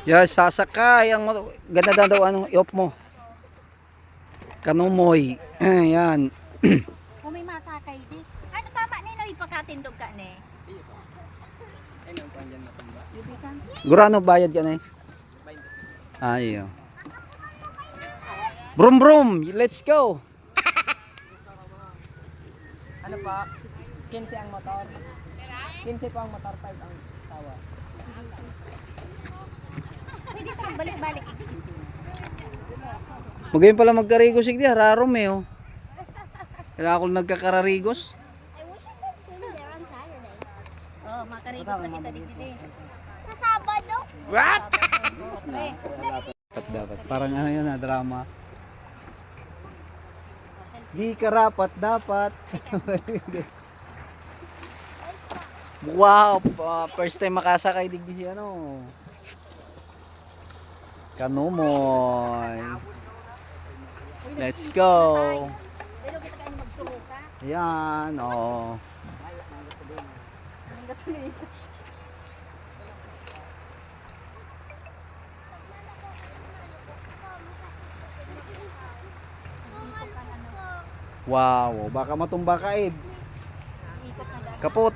Yes, sasakay. Ganda daw anong i-off mo. Kanumoy. Yan. Kung may masakay di. Ano tama ni no ipakatindog ka ni? Ibikan. Gurano bayad ka na eh. Ayo. Brum brum, let's go. Ano pa? 15 ang motor. 15 po ang motor, 5 ang tawa. Pwede tayong balik-balik. Magayon pala magkarigos sigdi, rarom eh oh. Kaya ako nagkakararigos. I wish I could swim there on Saturday. Oh, makarigos na kita digdi. Sa Sabado? What? Tres. Dapat. Parang ano yun na drama. Di karapat dapat. Wow, first time makasakay digdi si ano. Kanumoy. Let's go. Pero kita kayo magsuka. Ayan, oh. Ang gasolina. Wow, baka matumba ka eh. Ikot na dagat. Kapot.